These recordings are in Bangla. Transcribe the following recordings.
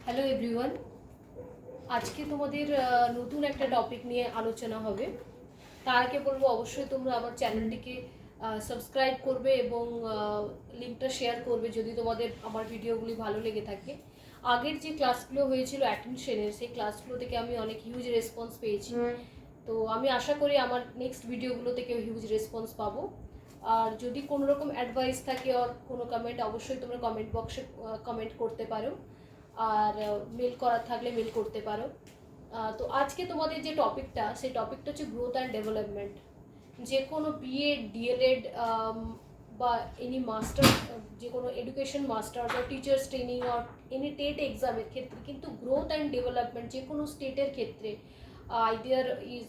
হ্যালো এভরিওয়ান, আজকে তোমাদের নতুন একটা টপিক নিয়ে আলোচনা হবে। তার আগে বলবো অবশ্যই তোমরা আমার চ্যানেলটিকে সাবস্ক্রাইব করবে এবং লিঙ্কটা শেয়ার করবে যদি তোমাদের আমার ভিডিওগুলি ভালো লেগে থাকে। আগের যে ক্লাসগুলো হয়েছিল অ্যাটেনশনের, সেই ক্লাসগুলো থেকে আমি অনেক হিউজ রেসপন্স পেয়েছি। তো আমি আশা করি আমার নেক্সট ভিডিওগুলো থেকে হিউজ রেসপন্স পাবো। আর যদি কোনো রকম অ্যাডভাইস থাকে আর কোনো কমেন্ট, অবশ্যই তোমরা কমেন্ট বক্সে কমেন্ট করতে পারো, আর মেল করার থাকলে মেল করতে পারো। তো আজকে তোমাদের যে টপিকটা, সেই টপিকটা হচ্ছে গ্রোথ অ্যান্ড ডেভেলপমেন্ট। যে কোনো বিএড, ডিএলএড বা এনি মাস্টার, যে কোনো এডুকেশন মাস্টার বা টিচার্স ট্রেনিং আর এনি টেট এক্সামের ক্ষেত্রে কিন্তু গ্রোথ অ্যান্ড ডেভেলপমেন্ট যে কোনো স্টেটের ক্ষেত্রে, either is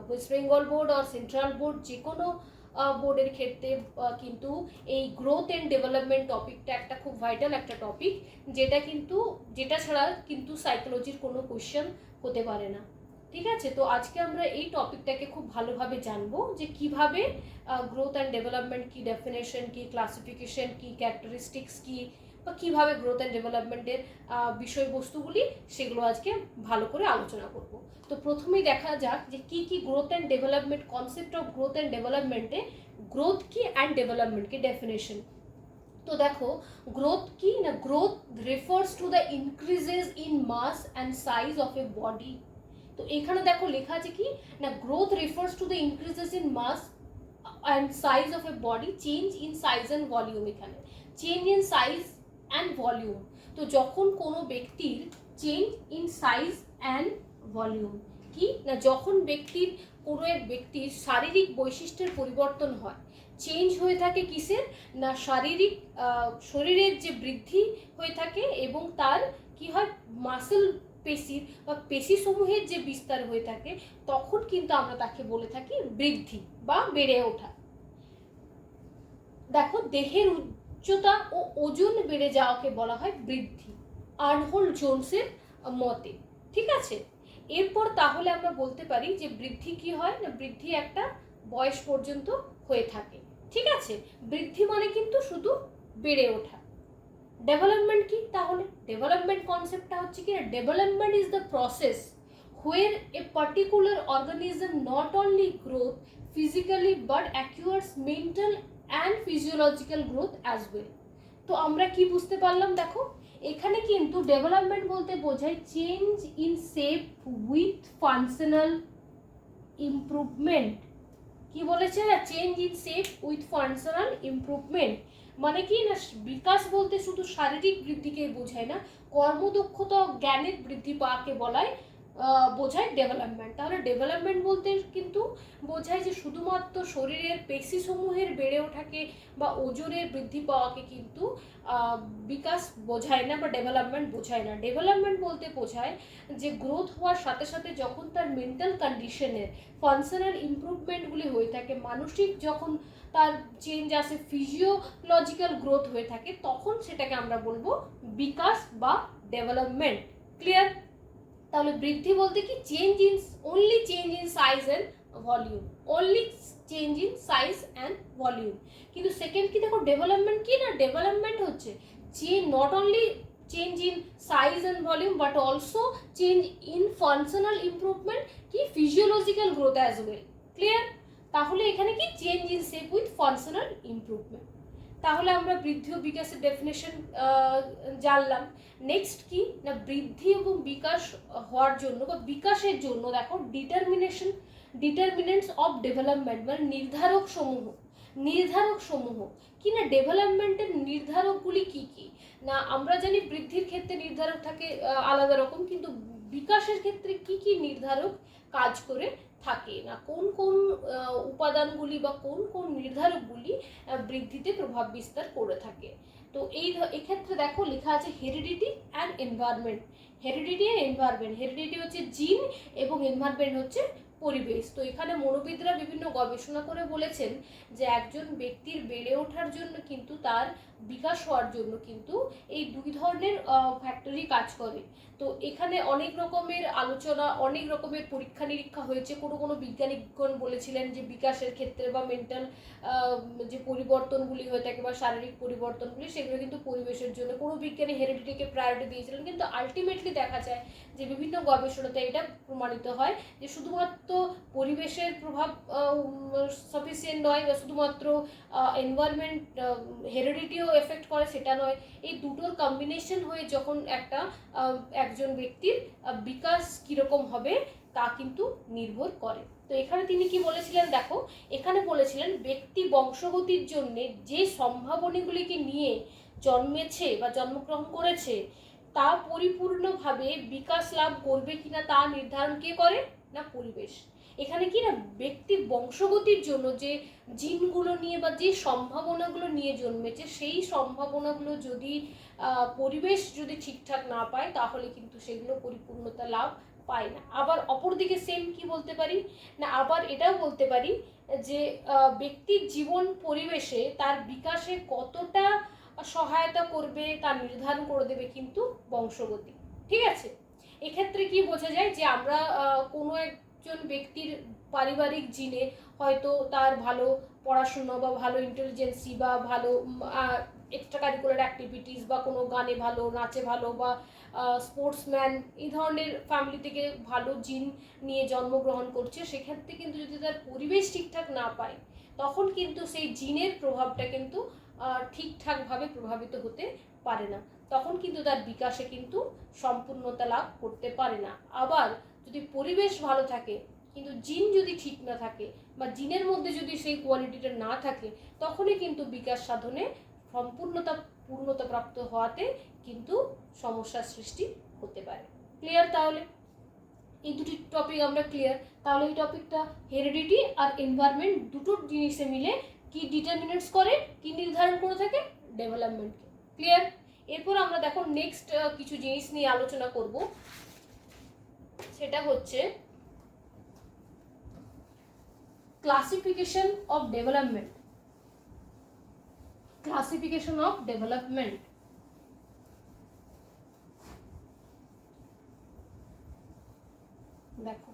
West Bengal board আর সেন্ট্রাল বোর্ড, যে কোনো বোর্ডের ক্ষেত্রে কিন্তু এই গ্রোথ অ্যান্ড ডেভেলপমেন্ট টপিকটা একটা খুব ভাইটাল একটা টপিক, যেটা ছাড়া কিন্তু সাইকোলজির কোনো কোয়েশ্চেন হতে পারে না। ঠিক আছে, তো আজকে আমরা এই টপিকটাকে খুব ভালোভাবে জানবো যে কিভাবে গ্রোথ অ্যান্ড ডেভেলপমেন্ট কি, ডেফিনেশন কি, ক্লাসিফিকেশন কি, ক্যারেক্টারিস্টিক্স কি, বা কীভাবে গ্রোথ অ্যান্ড ডেভেলপমেন্টের বিষয়বস্তুগুলি, সেগুলো আজকে ভালো করে আলোচনা করব। তো প্রথমেই দেখা যাক যে কি কি growth and development, concept of growth and ডেভেলপমেন্টে গ্রোথ কি অ্যান্ড ডেভেলপমেন্ট কি ডেফিনেশন। তো দেখো, গ্রোথ কি না, growth refers to the increases in mass and size of a body. তো এখানে দেখো লেখা আছে কি না, growth refers to the increases in mass and size of a body, change in size and volume. এখানে change in size and volume, তো যখন কোনো ব্যক্তির change in size and volume কি না, যখন কোনো এক ব্যক্তির শারীরিক বৈশিষ্ট্যের পরিবর্তন হয়, চেঞ্জ হয়ে থাকে কিসের না, শরীরের যে বৃদ্ধি হয়ে থাকে এবং তার কি হয়, মাসেল পেশির বা পেশিসমূহের যে বিস্তার হয়ে থাকে, তখন কিন্তু আমরা তাকে বলে থাকি বৃদ্ধি বা বেড়ে ওঠা। দেখো, দেহের উচ্চতা ও ওজন বেড়ে যাওয়াকে বলা হয় বৃদ্ধি, আর্নহোল্ড জোনসের মতে। ঠিক আছে, এরপর তাহলে আমরা বলতে পারি যে বৃদ্ধি কি হয় না, বৃদ্ধি একটা বয়স পর্যন্ত হয়ে থাকে। ঠিক আছে, বৃদ্ধি মানে কিন্তু শুধু বেড়ে ওঠা। ডেভেলপমেন্ট কি তাহলে, ডেভেলপমেন্ট কনসেপ্টটা হচ্ছে কি, development is the process where a particular organism not only growth physically but acquires mental and physiological growth as well. তো আমরা কি বুঝতে পারলাম, দেখো এখানে কিন্তু ডেভেলপমেন্ট বলতে বোঝায় change in shape with functional improvement. কি বলেছে না, change in shape with functional improvement, মানে কি না, বিকাশ বলতে শুধু শারীরিক বৃদ্ধিকে বোঝায় না, কর্মদক্ষতা জ্ঞানের বৃদ্ধি পাওয়াকে বোঝায় ডেভেলপমেন্ট। তাহলে ডেভেলপমেন্ট বলতে কিন্তু বোঝায় যে শুধুমাত্র শরীরের পেশিসমূহের বেড়ে ওঠাকে বা ওজনের বৃদ্ধি পাওয়াকে কিন্তু বিকাশ বোঝায় না বা ডেভেলপমেন্ট বোঝায় না। ডেভেলপমেন্ট বলতে বোঝায় যে গ্রোথ হওয়ার সাথে সাথে যখন তার মেন্টাল কন্ডিশনের ফাংশনাল ইমপ্রুভমেন্টগুলি হয়ে থাকে, মানসিক যখন তার চেঞ্জ আসে, ফিজিওলজিক্যাল গ্রোথ হয়ে থাকে, তখন সেটাকে আমরা বলবো বিকাশ বা ডেভেলপমেন্ট। ক্লিয়ার? তাহলে বৃদ্ধি বলতে কি, only change in size and volume, only change in size and volume. কিন্তু সেকেন্ড কি দেখো, ডেভেলপমেন্ট কি না, ডেভেলপমেন্ট হচ্ছে not only change in size and volume but also change in functional improvement, কি physiological growth as well. Clear? তাহলে এখানে কি, change in shape with functional improvement. তাহলে আমরা বৃদ্ধি ও বিকাশের ডেফিনেশন জানলাম। নেক্সট কি না, বৃদ্ধি এবং বিকাশ হওয়ার জন্য বা বিকাশের জন্য দেখো ডিটারমিনেন্টস অফ ডেভেলপমেন্ট, মানে নির্ধারক সমূহ কি না, ডেভেলপমেন্টের নির্ধারকগুলি কি কি না, আমরা জানি বৃদ্ধির ক্ষেত্রে নির্ধারক থাকে আলাদা রকম, কিন্তু বিকাশের ক্ষেত্রে কি কি নির্ধারক কাজ করে থাকে না, কোন কোন উপাদানগুলি বা কোন কোন নির্ধারকগুলি বৃদ্ধিতে প্রভাব বিস্তার করে থাকে। তো এক্ষেত্রে দেখো লেখা আছে হেরিডিটি অ্যান্ড এনভায়রনমেন্ট। হেরিডিটি হচ্ছে জিন এবং এনভায়রনমেন্ট হচ্ছে পরিবেশ। তো এখানে মনোবিদরা বিভিন্ন গবেষণা করে বলেছেন যে একজন ব্যক্তির বেড়ে ওঠার জন্য কিন্তু তার বিকাশ হওয়ার জন্য কিন্তু এই দুই ধরনের ফ্যাক্টরই কাজ করে। তো এখানে অনেক রকমের আলোচনা, অনেক রকমের পরীক্ষা নিরীক্ষা হয়েছে। কোনো কোনো বিজ্ঞানীগণ বলেছিলেন যে বিকাশের ক্ষেত্রে বা মেন্টাল যে পরিবর্তনগুলি হয়ে থাকে বা শারীরিক পরিবর্তনগুলি, সেগুলো কিন্তু পরিবেশের জন্য। কোনো বিজ্ঞানী হেরিডিটিকে প্রায়োরিটি দিয়েছিলেন, কিন্তু আলটিমেটলি দেখা যায় যে বিভিন্ন গবেষণাতে এটা প্রমাণিত হয় যে শুধুমাত্র পরিবেশের প্রভাব সাফিসিয়েন্ট নয়, বা শুধুমাত্র এনভায়রনমেন্ট হেরিডিটিও এফেক্ট করে সেটা নয়। এই দুটোর কম্বিনেশন হয়ে যখন একজন ব্যক্তির বিকাশ কীরকম হবে তা কিন্তু নির্ভর করে। তো এখানে তিনি কি বলেছিলেন দেখো, এখানে বলেছিলেন ব্যক্তি বংশগতির জন্য যে সম্ভাবনাগুলিকে নিয়ে জন্মেছে বা জন্মগ্রহণ করেছে তা পরিপূর্ণভাবে বিকাশ লাভ করবে কিনা তা নির্ধারণ কে করে? না পরিবেশ। এখানে কি না, ব্যক্তির বংশগতির জন্য যে জিনগুলো নিয়ে বা যে সম্ভাবনাগুলো নিয়ে জন্মেছে, সেই সম্ভাবনাগুলো যদি পরিবেশ যদি ঠিকঠাক না পায় তাহলে কিন্তু সেগুলো পরিপূর্ণতা লাভ পায় না। আবার অপরদিকে সেম কি বলতে পারি না, আবার এটাও বলতে পারি যে ব্যক্তির জীবন পরিবেশে তার বিকাশে কতটা সহায়তা করবে তা নির্ধারণ করে দেবে কিন্তু বংশগতি। ঠিক আছে, এক্ষেত্রে কি বোঝা যায় যে আমরা কোনো একজন ব্যক্তির পারিবারিক জিনে হয়তো তার ভালো পড়াশুনো বা ভালো ইন্টেলিজেন্সি বা ভালো এক্সট্রা কারিকুলার অ্যাক্টিভিটিস বা কোনো গানে ভালো, নাচে ভালো বা স্পোর্টসম্যান, এই ধরনের ফ্যামিলি থেকে ভালো জিন নিয়ে জন্মগ্রহণ করছে, সেক্ষেত্রে কিন্তু যদি তার পরিবেশ ঠিকঠাক না পায় তখন কিন্তু সেই জিনের প্রভাবটা কিন্তু ঠিকঠাকভাবে প্রভাবিত হতে পারে না, তখন কিন্তু তার বিকাশে কিন্তু সম্পূর্ণতা লাভ করতে পারে না। আবার যদি পরিবেশ ভালো থাকে কিন্তু জিন যদি ঠিক না থাকে বা জিনের মধ্যে যদি সেই কোয়ালিটিটা না থাকে, তখনই কিন্তু বিকাশ সাধনে পূর্ণতা প্রাপ্ত হওয়াতে কিন্তু সমস্যার সৃষ্টি হতে পারে। ক্লিয়ার? তাহলে এই দুটি টপিক আমরা ক্লিয়ার। তাহলে এই টপিকটা হেরিডিটি আর এনভায়রনমেন্ট দুটো জিনিসে মিলে কি ডিটারমিনেটস করে, কি নির্ধারণ করে থাকে? ডেভেলপমেন্টকে। ক্লিয়ার? এরপর আমরা দেখো নেক্সট কিছু জিনিস নিয়ে আলোচনা করব, সেটা হচ্ছে classification of development. Classification of development. দেখো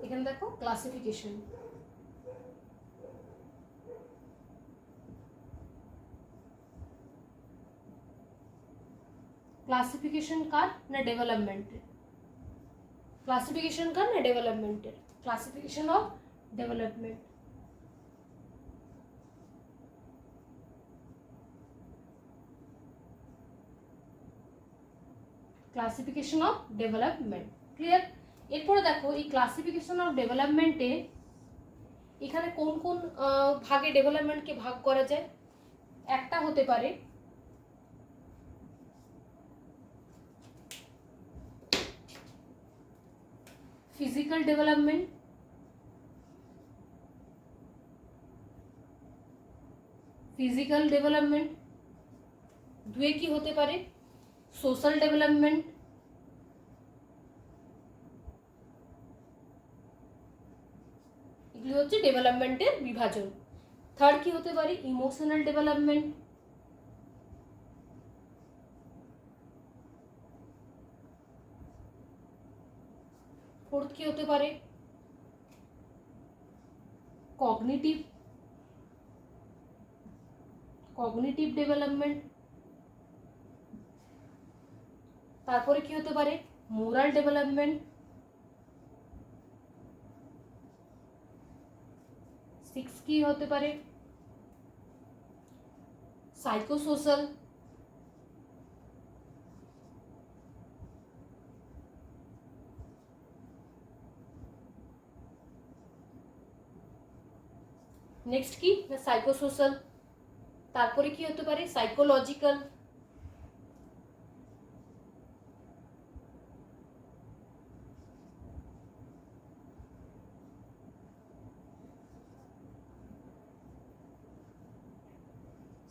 এখানে দেখো ক্লাসিফিকেশন। ক্লাসিফিকেশন কার? না ডেভেলপমেন্টের। ক্লাসিফিকেশন কার? না ডেভেলপমেন্টের। Classification of development. Classification of development. Clear? এরপরে দেখো এই ক্লাসিফিকেশন অফ ডেভেলপমেন্টে এখানে কোন কোন ভাগে ডেভেলপমেন্টকে ভাগ করা যায়। একটা হতে পারে ফিজিক্যাল ডেভেলপমেন্ট, ফিজিক্যাল ডেভেলপমেন্ট। দুয়ে কি হতে পারে? Social development. এগুলি হচ্ছে ডেভেলপমেন্টের বিভাজন। থার্ড কি হতে পারে? Emotional development. ফোর্থ কি হতে পারে? Cognitive development. তারপরে কি হতে পারে? Moral development. সিক্স কি হতে পারে? সাইকোসোশ্যাল। নেক্সট কি? না সাইকোসোশ্যাল। তারপরে কি হতে পারে? সাইকোলজিক্যাল।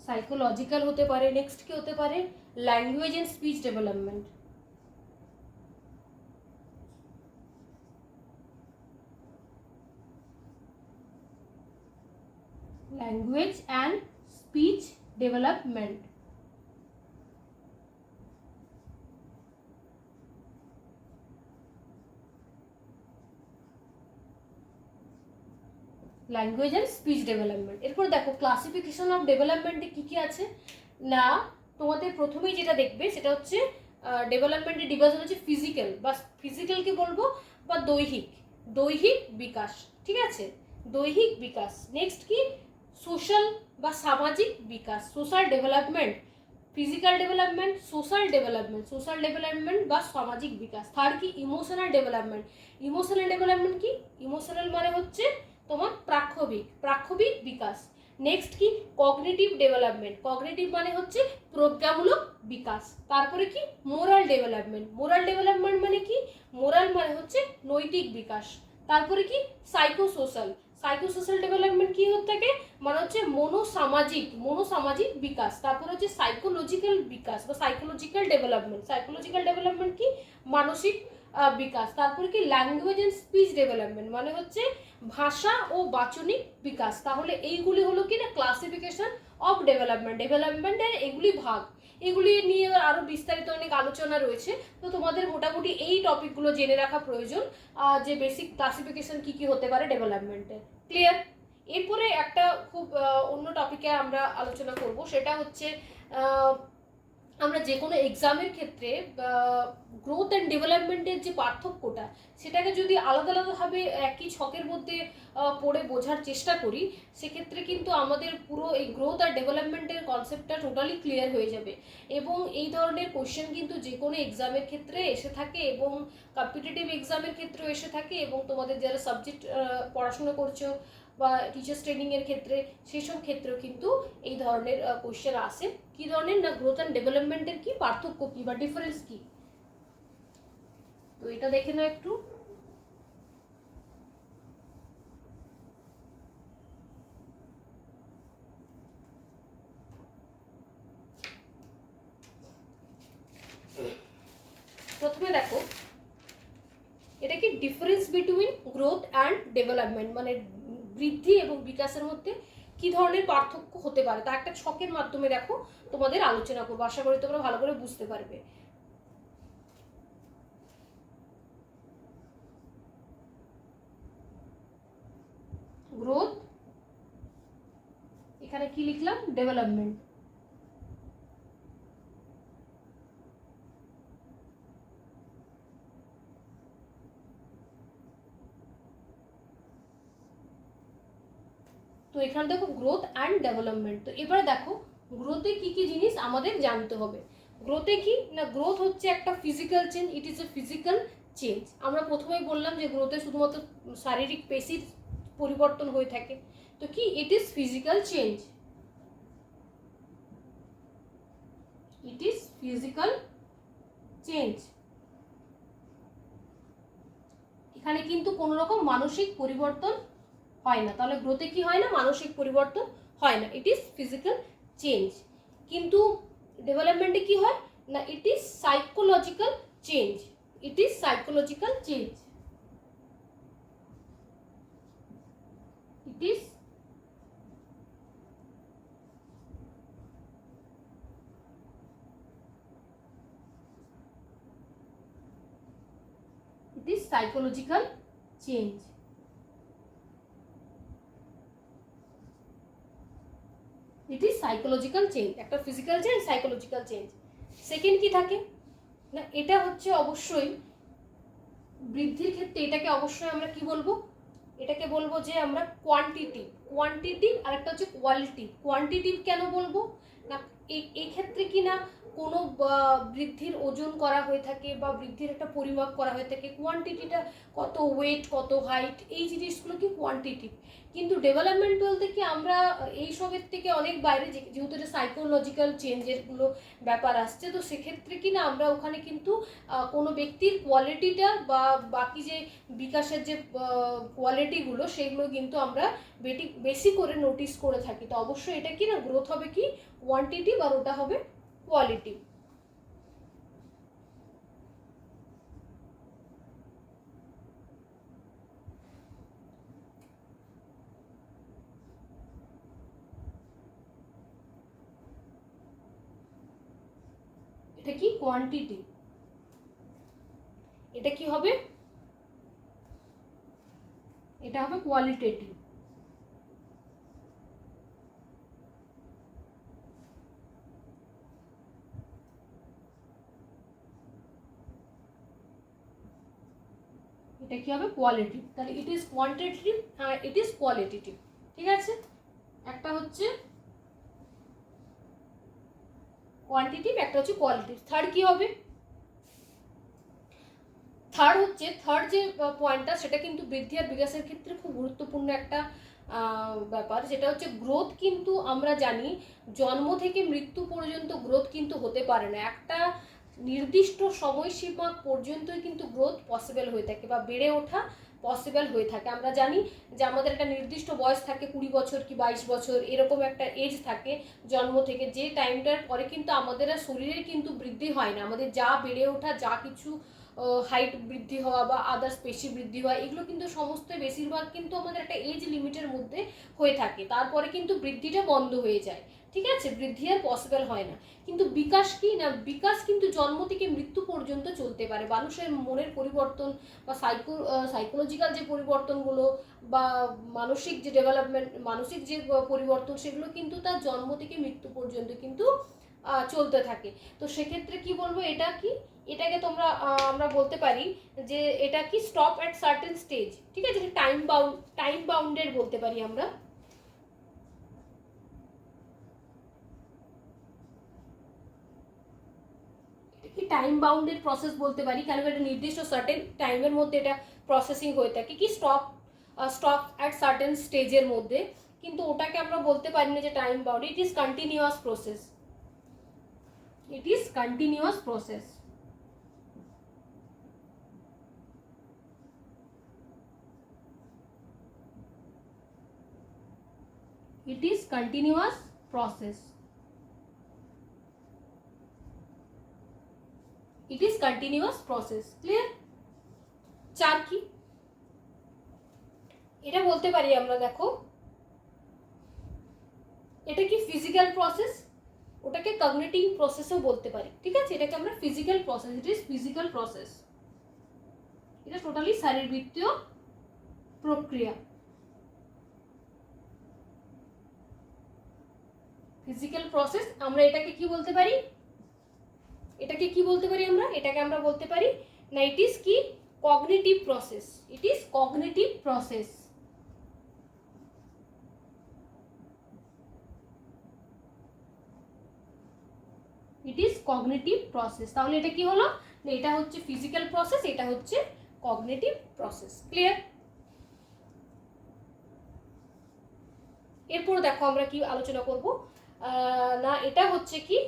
সাইকোলজিক্যাল হতে পারে। নেক্সট কি হতে পারে? Language and speech development. Language and speech development. Language and speech development. এরপর দেখো ক্লাসিফিকেশন অফ ডেভেলপমেন্টে কী কী আছে না, তোমাদের প্রথমেই যেটা দেখবে সেটা হচ্ছে ডেভেলপমেন্টের ডিভিশন হচ্ছে ফিজিক্যাল, বা ফিজিক্যালকে বলবো বা দৈহিক, দৈহিক বিকাশ, ঠিক আছে, দৈহিক বিকাশ। নেক্সট কি সোশ্যাল বা সামাজিক বিকাশ, social development, physical development, social development, social development বা সামাজিক বিকাশ। থার্ড কি ইমোশনাল ডেভেলপমেন্ট, ইমোশনাল ডেভেলপমেন্ট কি, ইমোশনাল মানে হচ্ছে তোমার প্রাক্ষবিক, প্রাক্ষবিক বিকাশ। নেক্সট কি কগনিটিভ ডেভেলপমেন্ট, কগনিটিভ মানে হচ্ছে প্রজ্ঞামূলক বিকাশ। তারপরে কি মোরাল ডেভেলপমেন্ট, মোরাল ডেভেলপমেন্ট মানে কি, মোরাল মানে হচ্ছে নৈতিক বিকাশ। তারপরে কি সাইকোসোশ্যাল, সাইকোসোশ্যাল ডেভেলপমেন্ট কি হতে থাকে মানে হচ্ছে মনোসামাজিক, মনোসামাজিক বিকাশ। তারপর হচ্ছে সাইকোলজিক্যাল বিকাশ বা সাইকোলজিক্যাল ডেভেলপমেন্ট, সাইকোলজিক্যাল ডেভেলপমেন্ট কি মানসিক বিকাশ। তারপরে কি ল্যাঙ্গুয়েজ অ্যান্ড স্পিচ ডেভেলপমেন্ট মানে হচ্ছে ভাষা ও বাচনিক বিকাশ। তাহলে এইগুলি হলো কি না ক্লাসিফিকেশন অফ ডেভেলপমেন্ট, ডেভেলপমেন্টের এগুলি ভাগ, এগুলি নিয়ে আরও বিস্তারিত অনেক আলোচনা রয়েছে। তো তোমাদের মোটামুটি এই টপিকগুলো জেনে রাখা প্রয়োজন, যে বেসিক ক্লাসিফিকেশন কি কি হতে পারে ডেভেলপমেন্টের। ক্লিয়ার? এরপরে একটা খুব অন্য টপিকে আমরা আলোচনা করব, সেটা হচ্ছে আমরা যে কোনো এক্সামের ক্ষেত্রে গ্রোথ অ্যান্ড ডেভেলপমেন্টের যে পার্থক্যটা, সেটাকে যদি আলাদা আলাদাভাবে একই ছকের মধ্যে পড়ে বোঝার চেষ্টা করি, সেক্ষেত্রে কিন্তু আমাদের পুরো এই গ্রোথ আর ডেভেলপমেন্টের কনসেপ্টটা টোটালি ক্লিয়ার হয়ে যাবে। এবং এই ধরনের কোয়েশ্চেন কিন্তু যে কোনো এক্সামের ক্ষেত্রে এসে থাকে, এবং কম্পিটিটিভ এক্সামের ক্ষেত্রেও এসে থাকে, এবং তোমাদের যারা সাবজেক্ট পড়াশোনা করছো বা টিচার্স ট্রেনিংয়ের ক্ষেত্রে, সেসব ক্ষেত্রেও কিন্তু এই ধরনের কোয়েশ্চেন আসে। কি ধরনের না গ্রোথ অ্যান্ড ডেভেলপমেন্টের কি পার্থক্য কি বা ডিফারেন্স কি, তো এটা দেখে নাও একটু। প্রথমে দেখো এটা কি difference between growth and development, মানে বৃদ্ধি এবং বিকাশের মধ্যে কি ধরনের পার্থক্য হতে পারে তা একটা ছকের মাধ্যমে দেখো তোমাদের আলোচনা করবো, আশা করি তোমরা ভালো করে বুঝতে পারবে। গ্রোথ, এখানে কি লিখলাম ডেভেলপমেন্ট। তো এখানে দেখো গ্রোথ অ্যান্ড ডেভেলপমেন্ট। তো এবারে দেখো গ্রোথে কি কি জিনিস আমাদের জানতে হবে। গ্রোথে কি না, গ্রোথ হচ্ছে একটা physical change, it is a physical change. আমরা প্রথমেই বললাম যে গ্রোথে শুধুমাত্র শারীরিক পেশির পরিবর্তন হয়ে থাকে। তো কি it is physical change, it is physical change. এখানে কিন্তু কোনো রকম মানসিক পরিবর্তন হয় না। তাহলে গ্রোথে কি হয় না, মানসিক পরিবর্তন হয় না, ইট ইজ ফিজিক্যাল চেঞ্জ। কিন্তু ডেভেলপমেন্টে কি হয় না, it is psychological change, it is psychological change, it is psychological change. It is psychological change, একটা physical change, psychological change. Second কি থাকে না, এটা হচ্ছে অবশ্যই বৃদ্ধির ক্ষেত্রে এটাকে অবশ্যই আমরা কি বলবো, এটাকে বলবো যে আমরা কোয়ান্টিটিভ, কোয়ান্টিটিভ আর একটা হচ্ছে কোয়ালিটিভ। কোয়ান্টিটিভ কেন বলবো না, এই ক্ষেত্রে কি না কোনো বৃদ্ধির ওজন করা হয়ে থাকে বা বৃদ্ধির একটা পরিমাপ করা হয়ে থাকে, কোয়ান্টিটিটা কত ওয়েট, কত হাইট, এই জিনিসগুলো কি কোয়ান্টিটিভ। কিন্তু ডেভেলপমেন্ট বলতে কি আমরা এইসবের থেকে অনেক বাইরে, যেহেতু এটা সাইকোলজিক্যাল চেঞ্জেরগুলো ব্যাপার আসছে, তো সেক্ষেত্রে কি না আমরা ওখানে কিন্তু কোনো ব্যক্তির কোয়ালিটিটা বা বাকি যে বিকাশের যে কোয়ালিটিগুলো সেগুলো কিন্তু আমরা বেশি করে নোটিস করে থাকি। তো অবশ্যই এটা কি না গ্রোথ হবে কি কোয়ান্টিটিভ আর ওটা হবে কোয়ালিটি। এটা কি কোয়ান্টিটি, এটা কি হবে, এটা হবে কোয়ালিটেটিভ। এটা কি হবে কোয়ালিটি, তাহলে it is quantitative, it is qualitative. ঠিক আছে, একটা হচ্ছে কোয়ান্টিটিভ, একটা হচ্ছে কোয়ালিটিভ। থার্ড কি হবে, থার্ড যে পয়েন্টটা সেটা কিন্তু বৃদ্ধি আর বিকাশের ক্ষেত্রে খুব গুরুত্বপূর্ণ একটা ব্যাপার, যেটা হচ্ছে গ্রোথ। কিন্তু আমরা জানি জন্ম থেকে মৃত্যু পর্যন্ত গ্রোথ কিন্তু হতে পারে না, একটা নির্দিষ্ট সময়সীমা পর্যন্তই কিন্তু গ্রোথ পসিবল হয়ে থাকে বা বেড়ে ওঠা পসিবল হয়ে থাকে। আমরা জানি যে আমাদের একটা নির্দিষ্ট বয়স থাকে, 20 বছর কি 22 বছর, এরকম একটা এজ থাকে জন্ম থেকে, যে টাইমটার পরে কিন্তু আমাদের আর শরীরের কিন্তু বৃদ্ধি হয় না, আমাদের যা বেড়ে ওঠা, যা কিছু হাইট বৃদ্ধি হওয়া বা আদার্স পেশি বৃদ্ধি হওয়া, এগুলো কিন্তু সমস্ত বেশিরভাগ কিন্তু আমাদের একটা এজ লিমিটের মধ্যে হয়ে থাকে, তারপরে কিন্তু বৃদ্ধিটা বন্ধ হয়ে যায়। ঠিক আছে, বৃদ্ধি আর পসিবল হয় না। কিন্তু বিকাশ কি না, বিকাশ কিন্তু জন্ম থেকে মৃত্যু পর্যন্ত চলতে পারে। মানুষের মনের পরিবর্তন বা সাইকোলজিক্যাল যে পরিবর্তনগুলো বা মানসিক যে ডেভেলপমেন্ট, মানসিক যে পরিবর্তন, সেগুলো কিন্তু তার জন্ম থেকে মৃত্যু পর্যন্ত কিন্তু চলতে থাকে। তো সেক্ষেত্রে কি বলবো, এটা কি, এটাকে তোমরা আমরা বলতে পারি যে এটা কি স্টপ অ্যাট সার্টেন স্টেজ। ঠিক আছে, টাইম বাউন্ডেড বলতে পারি আমরা। কি টাইম বাউন্ডেড প্রসেস বলতে পারি, কারণ এটা নির্দিষ্ট সার্টেন টাইমের মধ্যে এটা প্রসেসিং হয়ে থাকে, কি স্টপ অ্যাট সার্টেন স্টেজের মধ্যে। কিন্তু ওটাকে আমরা বলতে পারি না যে time bound, it is continuous process, it is continuous process. It is continuous process. It is continuous process. Clear? চার কি, এটা বলতে পারি আমরা, দেখো এটা কি ফিজিক্যাল প্রসেস, ওটাকে কগনিটিভ প্রসেসও বলতে পারি। ঠিক আছে, এটাকে আমরা physical process, it is physical process, এটা টোটালি শারীরবৃত্তীয় প্রক্রিয়া। ফিজিক্যাল প্রসেস, আমরা এটাকে কি বলতে পারি, এটাকে কি বলতে পারি আমরা, এটাকে আমরা বলতে পারি না, ইট ইজ কি cognitive process, it is cognitive process. It is cognitive process. তাহলে এটা কি হলো, এটা হচ্ছে ফিজিক্যাল প্রসেস, এটা হচ্ছে কগনিটিভ প্রসেস। ক্লিয়ার? এরপর দেখো আমরা কি আলোচনা করব না, এটা হচ্ছে কি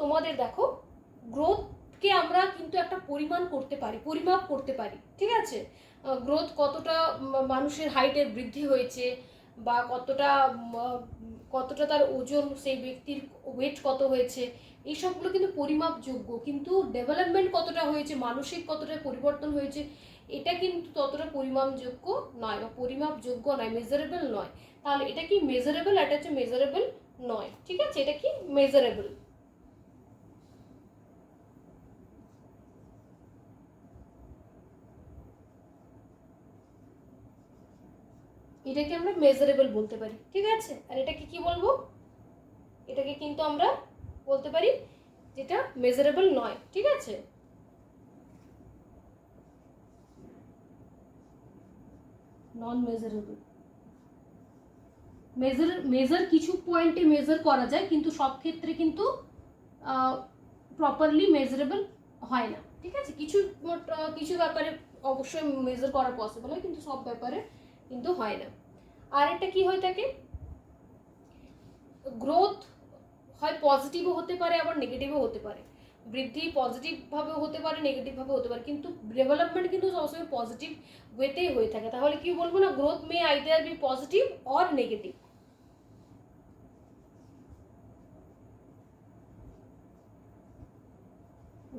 তোমাদের দেখো গ্রোথকে আমরা কিন্তু একটা পরিমাণ করতে পারি, পরিমাপ করতে পারি। ঠিক আছে, গ্রোথ কতটা মানুষের হাইটের বৃদ্ধি হয়েছে বা কতটা তার ওজন, সেই ব্যক্তির ওয়েট কত হয়েছে, এইসবগুলো কিন্তু পরিমাপযোগ্য। কিন্তু ডেভেলপমেন্ট কতটা হয়েছে, মানসিক কতটা পরিবর্তন হয়েছে, এটা কিন্তু ততটা পরিমাপযোগ্য নয় বা পরিমাপযোগ্য নয়, মেজারেবল নয়। তাহলে এটা কি মেজারেবল, এটা হচ্ছে মেজারেবল নয়। ঠিক আছে, এটা কি মেজারেবল। এটাকে আমরা মেজারেবল বলতে পারি। ঠিক আছে, আর এটাকে কি বলবো, এটাকে কিন্তু আমরা বলতে পারি যেটা মেজারেবল নয়। ঠিক আছে, নন মেজারেবল। মেজার কিছু পয়েন্টে মেজার করা যায়, কিন্তু সব ক্ষেত্রে কিন্তু প্রপারলি মেজারেবল হয় না। ঠিক আছে, কিছু কিছু ব্যাপারে অবশ্যই মেজার করা পসিবল হয়, কিন্তু সব ব্যাপারে কিন্তু হয় না। আর একটা কি হয়ে থাকে, গ্রোথ হয় পজিটিভও হতে পারে, আবার নেগেটিভও হতে পারে। বৃদ্ধি পজিটিভভাবেও হতে পারে, নেগেটিভভাবেও হতে পারে, কিন্তু ডেভেলপমেন্ট কিন্তু সবসময় পজিটিভ ওয়েতেই হয়ে থাকে। তাহলে কি বলবো না, growth may either be positive or negative.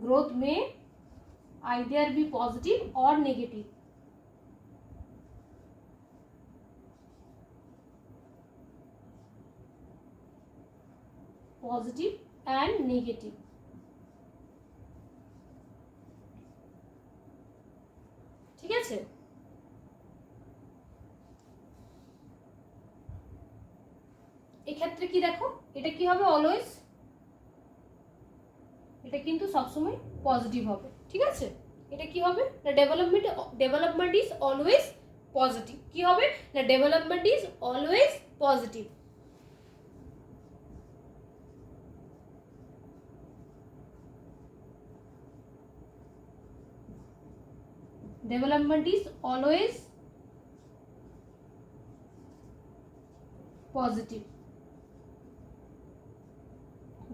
Growth may either be positive or negative. Positive and negative. ঠিক আছে, এক্ষেত্রে কি দেখো, এটা কি হবে অলওয়েজ, এটা কিন্তু সবসময় পজিটিভ হবে। ঠিক আছে, এটা কি হবে না ডেভেলপমেন্ট ইজ অলওয়েজ পজিটিভ। কি হবে না development is always positive. Development is always positive.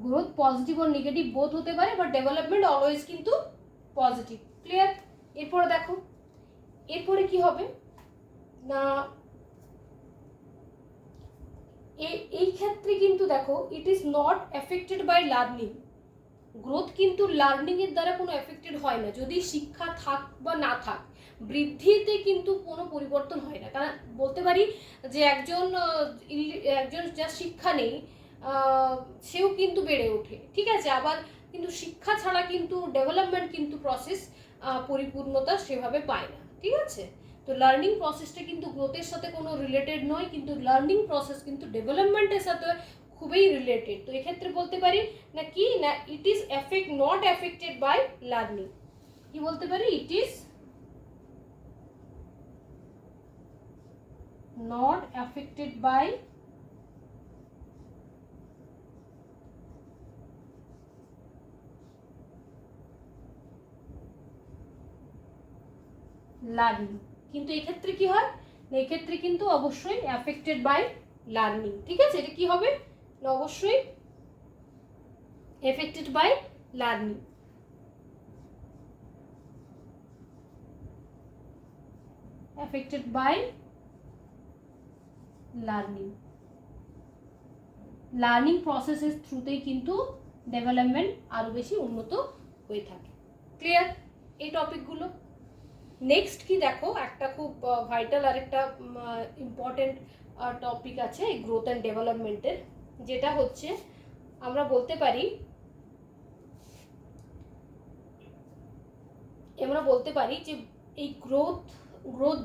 Growth positive আর নেগেটিভ বোথ হতে পারে, বাট ডেভেলপমেন্ট অলওয়েজ কিন্তু পজিটিভ। ক্লিয়ার? এরপরে দেখো, এরপরে কি হবে না এই ক্ষেত্রে কিন্তু দেখো it is not affected by learning. Growth কিন্তু লার্নিং এর দ্বারা কোনো এফেক্টেড হয় না, যদি শিক্ষা থাক বা না থাক, বৃদ্ধিতে কিন্তু কোনো পরিবর্তন হয় না। কারণ বলতে পারি যে একজন যার শিক্ষা নেই সেও কিন্তু বেড়ে ওঠে। ঠিক আছে, আবার কিন্তু শিক্ষা ছাড়া কিন্তু ডেভেলপমেন্ট কিন্তু প্রসেস পরিপূর্ণতা সেভাবে পায় না। ঠিক আছে, তো লার্নিং প্রসেসটা কিন্তু গ্রোথের সাথে কোনো রিলেটেড নয়, কিন্তু লার্নিং প্রসেস কিন্তু ডেভেলপমেন্টের সাথে খুবই রিলেটেড। তো এক্ষেত্রে বলতে পারি না কি না it is not affected by learning. কি বলতে পারি, it is not affected by learning. কিন্তু এক্ষেত্রে কি হয় না, এক্ষেত্রে কিন্তু অবশ্যই এফেক্টেড বাই লার্নিং। ঠিক আছে, এটা কি হবে না অবশ্যই affected by learning. Affected by learning. Learning প্রসেসের থ্রুতেই কিন্তু ডেভেলপমেন্ট আরো বেশি উন্নত হয়ে থাকে। ক্লিয়ার এই টপিকগুলো? নেক্সট কি দেখো, একটা খুব ভাইটাল আর একটা ইম্পর্টেন্ট টপিক আছে এই গ্রোথ অ্যান্ড ডেভেলপমেন্টের, যেটা হচ্ছে আমরা বলতে পারি যে এই গ্রোথ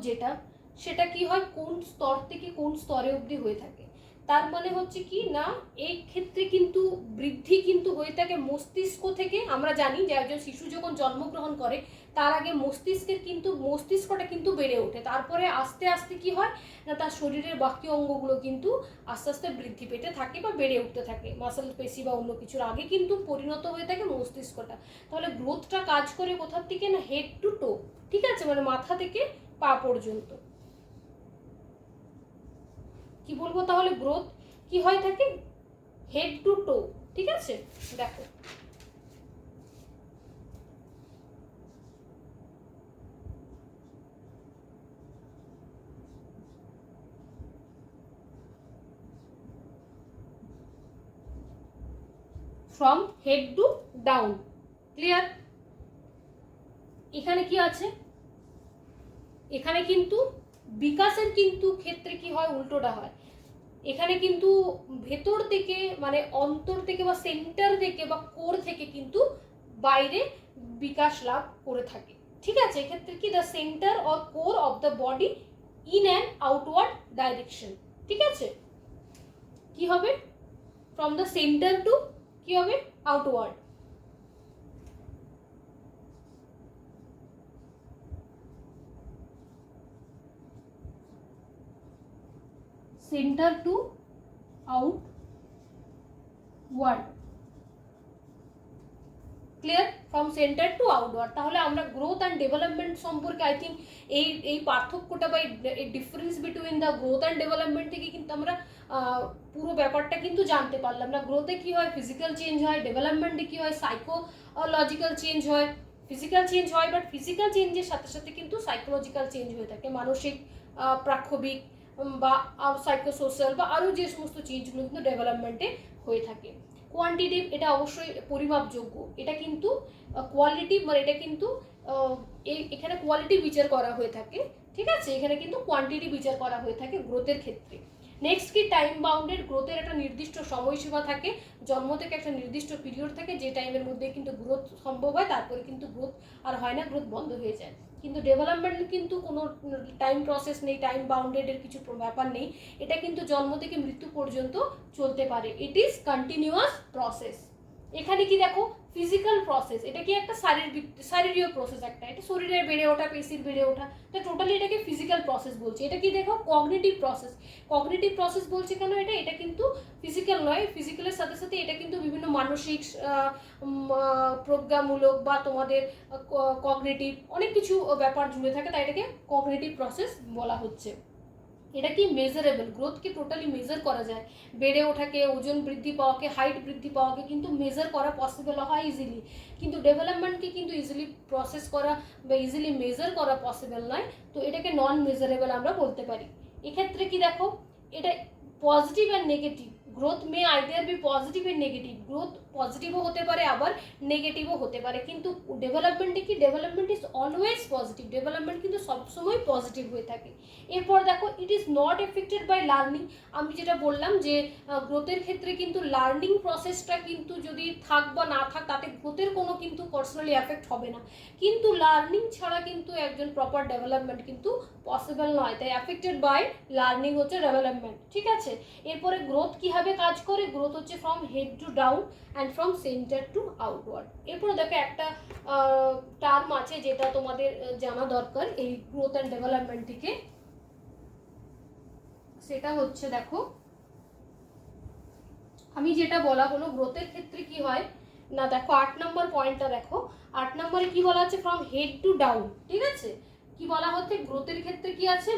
যেটা সেটা কি হয় কোন স্তর থেকে কোন স্তরে অবধি হয়ে থাকে। তার মানে হচ্ছে কি না এই ক্ষেত্রে কিন্তু বৃদ্ধি কিন্তু হয়ে থাকে মস্তিষ্ক থেকে। আমরা জানি যে একজন শিশু যখন জন্মগ্রহণ করে তার আগে মস্তিষ্কটা কিন্তু বেড়ে ওঠে, তারপরে আস্তে আস্তে কি হয় না তার শরীরের বাকি অঙ্গগুলো কিন্তু আস্তে আস্তে বৃদ্ধি পেতে থাকে বা বেড়ে উঠতে থাকে, মাসল পেশি বা অন্য কিছুর আগে কিন্তু পরিণত হয়ে থাকে মস্তিষ্কটা। তাহলে গ্রোথটা কাজ করে কোথার থেকে না হেড টু টো। ঠিক আছে, মানে মাথা থেকে পা পর্যন্ত। কি বলবো তাহলে, গ্রোথ কি হয় থাকে হেড টু টো। ঠিক আছে, দেখো from head to down. Clear? এখানে কি আছে, এখানে কিন্তু বিকাশের কিন্তু ক্ষেত্রে কি হয় উল্টোটা হয়। এখানে কিন্তু ভেতর থেকে মানে অন্তর থেকে বা সেন্টার থেকে বা কোর থেকে কিন্তু বাইরে বিকাশ লাভ করে থাকে। ঠিক আছে, এক্ষেত্রে কি the centre or core of the body in and outward direction. ঠিক আছে, কি হবে ফ্রম দ্য সেন্টার টু কি হবে outward. Centre to outward. Clear? From centre to outward. তাহলে আমরা গ্রোথ অ্যান্ড ডেভেলপমেন্ট সম্পর্কে আই থিঙ্ক এই পার্থক্যটা বা এই difference between the growth and development থেকে কিন্তু আমরা পুরো ব্যাপারটা কিন্তু জানতে পারলাম না। গ্রোথে কি হয় ফিজিক্যাল চেঞ্জ হয়, ডেভেলপমেন্টে কি হয় সাইকোলজিক্যাল চেঞ্জ হয়। ফিজিক্যাল চেঞ্জ হয়, বাট ফিজিক্যাল চেঞ্জের সাথে সাথে কিন্তু সাইকোলজিক্যাল চেঞ্জ হয়ে থাকে, মানসিক প্রাক্ষবিক বা সাইকোসোশ্যাল বা আরও যে সমস্ত চেঞ্জগুলো কিন্তু ডেভেলপমেন্টে হয়ে থাকে। কোয়ান্টিটিভ এটা অবশ্যই পরিমাপযোগ্য, এটা কিন্তু কোয়ালিটি মানে এটা কিন্তু এখানে কোয়ালিটি বিচার করা হয়ে থাকে। ঠিক আছে, এখানে কিন্তু কোয়ান্টিটি বিচার করা হয়ে থাকে গ্রোথের ক্ষেত্রে। নেক্সট কি টাইম বাউন্ডেড, গ্রোথের একটা নির্দিষ্ট সময়সীমা থাকে, জন্ম থেকে একটা নির্দিষ্ট পিরিয়ড থাকে যে টাইমের মধ্যে কিন্তু গ্রোথ সম্ভব হয়, তারপরে কিন্তু গ্রোথ আর হয় না, গ্রোথ বন্ধ হয়ে যায়। কিন্তু ডেভেলপমেন্ট কিন্তু কোনো টাইম প্রসেস নেই, টাইম বাউন্ডেডের কিছু ব্যাপার নেই, এটা কিন্তু জন্ম থেকে মৃত্যু পর্যন্ত চলতে পারে, ইট ইজ কন্টিনিউয়াস প্রসেস। এখানে কি দেখো ফিজিক্যাল প্রসেস, এটা কি একটা শারীরিক প্রসেস, একটা এটা শরীরের বেড়ে ওঠা, পেশির বেড়ে ওঠা, তো টোটালি এটাকে ফিজিক্যাল প্রসেস বলছে। এটা কি দেখো কগনিটিভ প্রসেস, কগনিটিভ প্রসেস বলছে কেন, এটা কিন্তু ফিজিক্যাল নয়, ফিজিক্যালের সাথে সাথে এটা কিন্তু বিভিন্ন মানসিক প্রজ্ঞামূলক বা তোমাদের কগনিটিভ অনেক কিছু ব্যাপার জুড়ে থাকে, তাই এটাকে কগনিটিভ প্রসেস বলা হচ্ছে। এটা কি মেজারেবল, গ্রোথকে টোটালি মেজার করা যায়, বেড়ে ওঠাকে, ওজন বৃদ্ধি পাওয়াকে, হাইট বৃদ্ধি পাওয়াকে কিন্তু মেজার করা পসিবল হয় ইজিলি, কিন্তু ডেভেলপমেন্টকে কিন্তু ইজিলি প্রসেস করা বা ইজিলি মেজার করা পসিবল নয়, তো এটাকে নন মেজারেবল আমরা বলতে পারি। এক্ষেত্রে কি দেখো এটা positive and negative, growth may either be positive and negative, growth পজিটিভও হতে পারে আবার নেগেটিভও হতে পারে, কিন্তু ডেভেলপমেন্টে কি development is always positive, development কিন্তু সবসময় পজিটিভ হয়ে থাকে। এরপর দেখো it is not affected by learning, আমি যেটা বললাম যে গ্রোথের ক্ষেত্রে কিন্তু লার্নিং প্রসেসটা কিন্তু যদি থাক বা না থাক তাতে গ্রোথের কোনো কিন্তু পার্সোনালি এফেক্ট হবে না, কিন্তু লার্নিং ছাড়া কিন্তু একজন প্রপার ডেভেলপমেন্ট কিন্তু পসিবল নয়, তাই এফেক্টেড বাই লার্নিং হচ্ছে ডেভেলপমেন্ট, ঠিক আছে। এরপরে গ্রোথ কীভাবে কাজ করে, গ্রোথ হচ্ছে from head to down and from centre to outward. এরপরে দেখো একটা টার্ম আছে যেটা তোমাদের জানা দরকার এই গ্রোথ অ্যান্ড ডেভেলপমেন্ট থেকে, সেটা হচ্ছে দেখো আমি যেটা বলা হলো গ্রোথের ক্ষেত্রে কি হয় না, দেখো 8 নম্বর পয়েন্টটা দেখো, 8 নম্বরে কি বলা আছে ফ্রম হেড টু ডাউন, ঠিক আছে। কি বলা হচ্ছে গ্রোথের ক্ষেত্রে কি আছে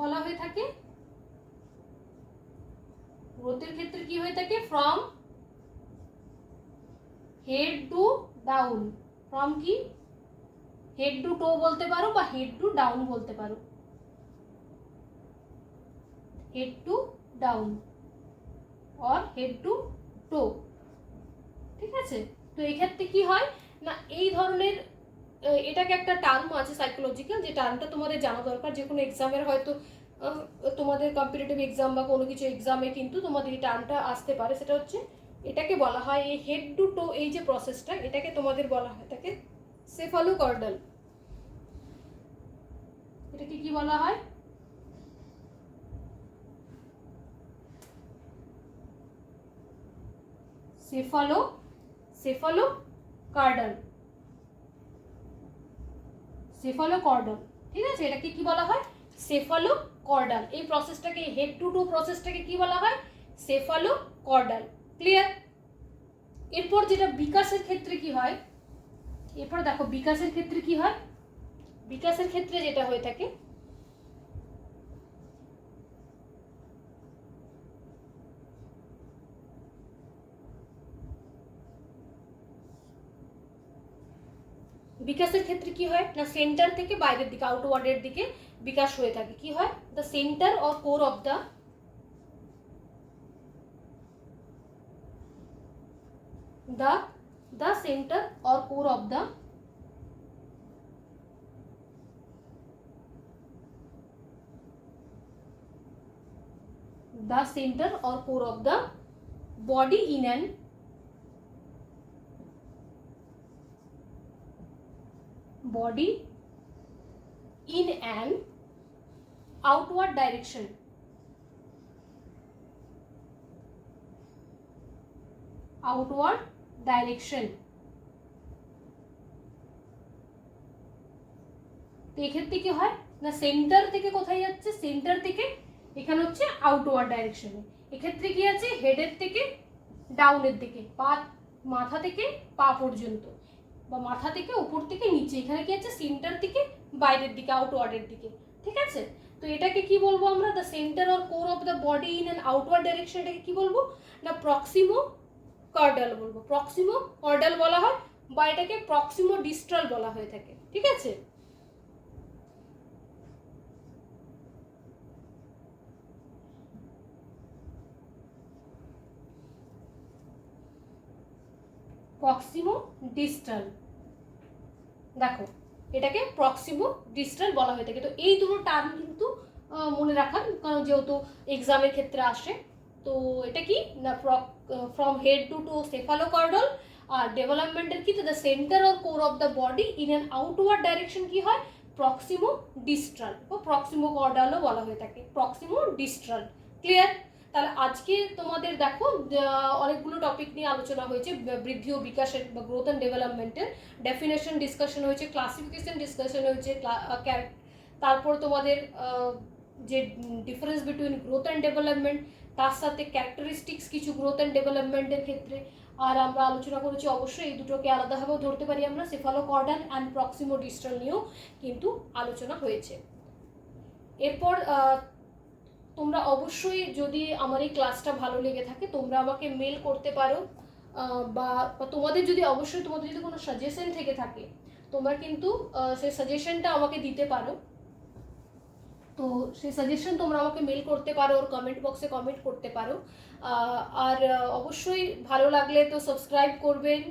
বলা হয়ে থাকে, গ্রোথের ক্ষেত্রে কি হয়ে থাকে from head to down, from কি হেড টু টো বলতে পারো বা হেড টু ডাউন বলতে পারো, head to down or head to toe, ঠিক আছে। তো এই ক্ষেত্রে কি হয় না এই ধরনের এটাকে একটা টার্ম আছে সাইকোলজিক্যাল, যে টার্মটা তোমাদের জানা দরকার, যে কোনো এক্সামের হয়তো তোমাদের কম্পিটিটিভ এক্সাম বা কোনো কিছু এক্সামে কিন্তু তোমাদের এই টার্মটা আসতে পারে, সেটা হচ্ছে এটাকে বলা হয় এই হেড টু টো, এই যে প্রসেসটা এটাকে তোমাদের বলা হয় তাকে সেফালোকর্ডাল, এটাকে কি বলা হয় সেফালোকর্ডাল, ঠিক আছে, এটাকে কি বলা হয় সেফালোকর্ডাল, এই প্রসেসটাকে হেড টু টো প্রসেসটাকে কি বলা হয় সেফালোকর্ডাল, ক্লিয়ার। এরপর যেটা বিকাশের ক্ষেত্রে কি হয়, এরপর দেখো বিকাশের ক্ষেত্রে কি হয়, বিকাশের ক্ষেত্রে যেটা হয়ে থাকে বিকাশের ক্ষেত্রে কি হয় না সেন্টার থেকে বাইরের দিকে আউটওয়ার্ডের দিকে বিকাশ হয়ে থাকে, কি হয় the centre or core of the center or core of the center or core of the body in an outward direction, তো এক্ষেত্রে কি হয় না সেন্টার থেকে কোথায় যাচ্ছে, সেন্টার থেকে এখানে হচ্ছে আউটওয়ার্ড ডাইরেকশনে, এক্ষেত্রে কি আছে হেডের থেকে ডাউনের দিকে, মাথা থেকে পা পর্যন্ত বা মাথা থেকে উপর থেকে নিচে, এখানে কি আছে সেন্টার থেকে বাইরের দিকে আউটওয়ার্ডের দিকে, ঠিক আছে। তো এটাকে কি বলবো আমরা the centre or core of the body in an outward direction, এটাকে কি বলবো না প্রক্সিমো কর্ডাল বলবো, প্রক্সিমো কর্ডাল বলা হয় বা এটাকে প্রক্সিমো ডিস্টাল বলা হয়ে থাকে, ঠিক আছে। প্রক্সিমো ডিস্টাল, দেখো এটাকে প্রক্সিমো ডিস্টাল বলা হয়ে থাকে। তো এই দুটো টার্ম কিন্তু মনে রাখার, কারণ যেহেতু এক্সামের ক্ষেত্রে আসে। তো এটা কি না, ফ্রম হেড টু সেফালোকর্ডল। আর ডেভেলপমেন্টের কি, the centre or core of the body in an outward direction কি হয়, প্রক্সিমো ডিস্ট্রাল বা প্রক্সিমো কর্ডালও বলা হয়ে থাকে, প্রক্সিমো ডিস্ট্রাল। ক্লিয়ার? তাহলে আজকে তোমাদের দেখো অনেকগুলো টপিক নিয়ে আলোচনা হয়েছে, বৃদ্ধি ও বিকাশের বা গ্রোথ অ্যান্ড ডেভেলপমেন্টের ডেফিনেশন ডিসকাশন হয়েছে, ক্লাসিফিকেশন ডিসকাশন হয়েছে, তারপর তোমাদের যে difference between growth and development, তার সাথে ক্যারেক্টারিস্টিক্স কিছু গ্রোথ অ্যান্ড ডেভেলপমেন্টের ক্ষেত্রে। আর আমরা আলোচনা করেছি অবশ্যই এই দুটোকে আলাদাভাবেও ধরতে পারি আমরা, সেফালোকর্ডাল অ্যান্ড প্রক্সিমো ডিস্টাল নিয়েও কিন্তু আলোচনা হয়েছে। এরপর তোমরা অবশ্যই যদি আমার এই ক্লাসটা ভালো লেগে থাকে তোমরা আমাকে মেল করতে পারো, বা তোমাদের যদি অবশ্যই তোমাদের যদি কোনো সাজেশন থেকে থাকে তোমরা কিন্তু সেই সাজেশনটা আমাকে দিতে পারো। তো সেই সাজেশন তোমরা আমাকে মেল করতে পারো, ওর কমেন্ট বক্সে কমেন্ট করতে পারো। আর অবশ্যই ভালো লাগলে তো সাবস্ক্রাইব করবেন,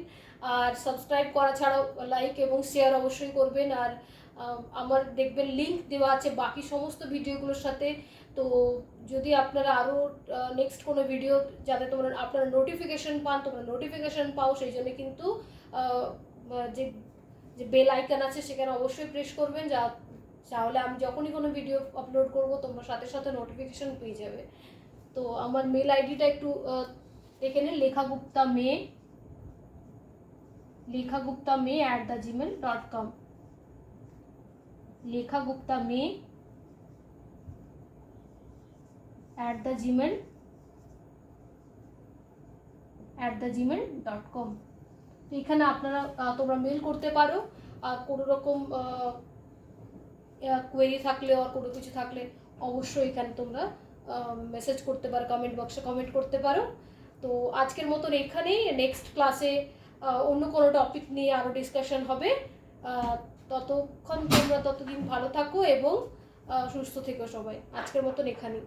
আর সাবস্ক্রাইব করা ছাড়াও লাইক এবং শেয়ার অবশ্যই করবেন। আর আমার দেখবেন লিঙ্ক দেওয়া আছে বাকি সমস্ত ভিডিওগুলোর সাথে। তো যদি আপনারা আরও নেক্সট কোনো ভিডিও যাতে আপনারা নোটিফিকেশন পান, তোমরা নোটিফিকেশন পাও, সেই জন্য কিন্তু যে বেল আইকন আছে সেখানে অবশ্যই প্রেস করবেন, তাহলে আমি যখনই কোনো ভিডিও আপলোড করব তোমরা সাথে সাথে নোটিফিকেশন পেয়ে যাবে। তো আমার মেল আইডিটা একটু দেখে নিন, lekhaGupta@gmail.com, lekhaGupta@gmail.com। তো এখানে তোমরা মেল করতে পারো, আর কোনো রকম কোয়েরি থাকলে আর কোনো কিছু থাকলে অবশ্যই এখানে তোমরা মেসেজ করতে পারো, কমেন্ট বক্সে কমেন্ট করতে পারো। তো আজকের মতন এখানেই, নেক্সট ক্লাসে অন্য কোনো টপিক নিয়ে আরও ডিসকাশন হবে। ততদিন ভালো থাকো এবং সুস্থ থেকো সবাই। আজকের মতন এখানেই।